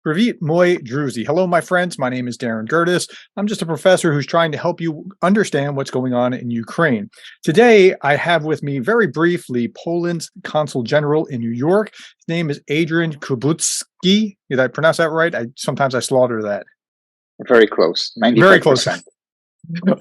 Привit, moi druzy. Hello, my friends. My name is Darren Gerdes. I'm just a professor who's trying to help you understand what's going on in Ukraine. Today, I have with me very briefly Poland's Consul-General in New York. His name is Adrian Kubutski. Did I pronounce that right? Sometimes I slaughter that. Very close, Very close. 95%.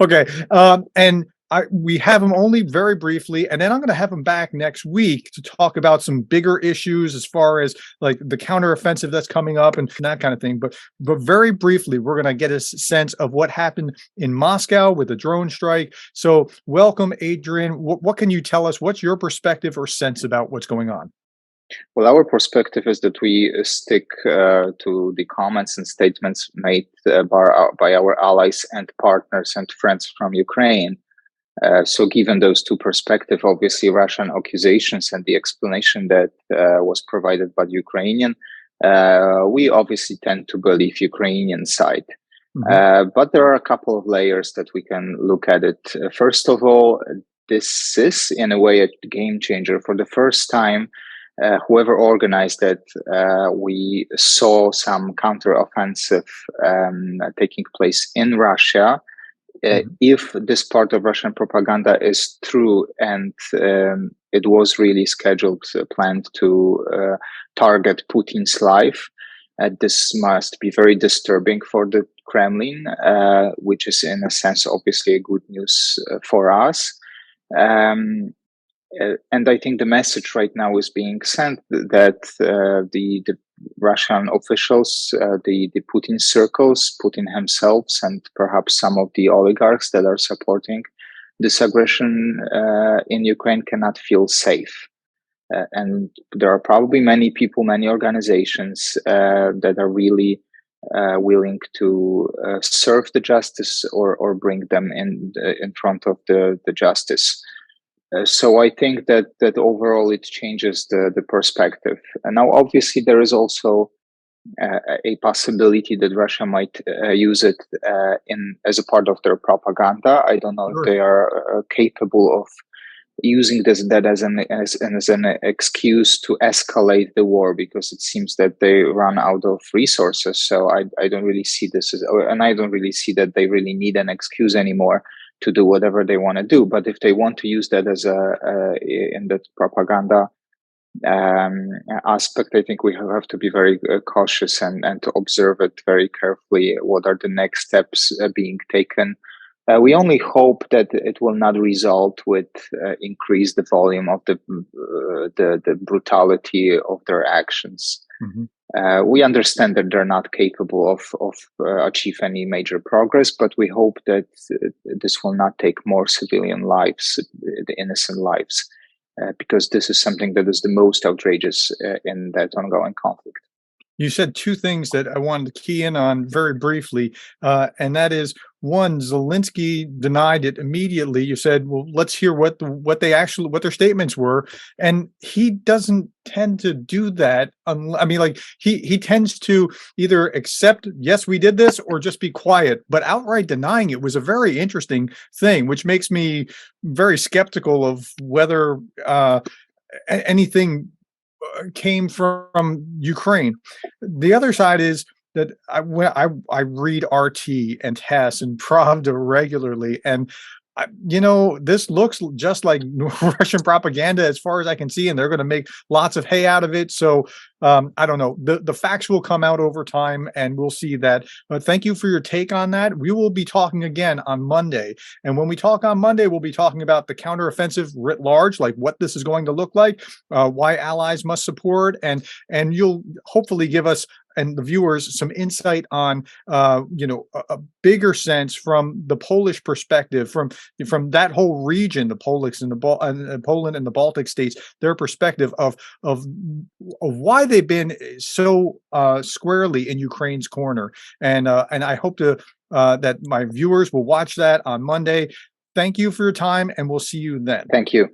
Okay. We have him only very briefly, and then I'm going to have him back next week to talk about some bigger issues as far as like the counteroffensive that's coming up and that kind of thing. But very briefly, we're going to get a sense of what happened in Moscow with the drone strike. So welcome, Adrian. What can you tell us? What's your perspective or sense about what's going on? Well, our perspective is that we stick to the comments and statements made by our allies and partners and friends from Ukraine. So given those two perspectives, obviously Russian accusations and the explanation that was provided by the Ukrainian, we obviously tend to believe Ukrainian side. But there are a couple of layers that we can look at it. First of all, this is in a way a game changer. For the first time, whoever organized it, we saw some counteroffensive taking place in Russia. If this part of Russian propaganda is true and it was really scheduled, planned to target Putin's life, this must be very disturbing for the Kremlin, which is in a sense obviously a good news for us. And I think the message right now is being sent that the Russian officials, the Putin circles, Putin himself, and perhaps some of the oligarchs that are supporting this aggression in Ukraine cannot feel safe. And there are probably many people, many organizations that are really willing to serve the justice or bring them in front of the justice. So I think that overall it changes the perspective. And now, obviously, there is also a possibility that Russia might use it as a part of their propaganda. I don't know if they are capable of using that as an excuse to escalate the war, because it seems that they run out of resources. So I don't really see this and I don't really see that they really need an excuse anymore to do whatever they want to do. But if they want to use that as in the propaganda aspect, I think we have to be very cautious and to observe it very carefully. What are the next steps being taken? We only hope that it will not result with increase the volume of the brutality of their actions. We understand that they're not capable of achieve any major progress, but we hope that this will not take more civilian lives, the innocent lives, because this is something that is the most outrageous in that ongoing conflict. You said two things that I wanted to key in on very briefly, and that is, one, Zelensky denied it immediately. You said, well, let's hear what their statements were, and he doesn't tend to do that. I mean, like he tends to either accept, yes, we did this, or just be quiet. But outright denying it was a very interesting thing, which makes me very skeptical of whether anything came from Ukraine. The other side is that I read RT and TASS and Pravda regularly, and this looks just like Russian propaganda as far as I can see, and they're going to make lots of hay out of it. So I don't know. The facts will come out over time, and we'll see that. But thank you for your take on that. We will be talking again on Monday. And when we talk on Monday, we'll be talking about the counteroffensive writ large, like what this is going to look like, why allies must support, and you'll hopefully give us and the viewers some insight on a bigger sense from the Polish perspective, from that whole region, the Polish and Poland and the Baltic states, their perspective of why they've been so squarely in Ukraine's corner. And I hope that my viewers will watch that on Monday. Thank you for your time, and we'll see you then. Thank you.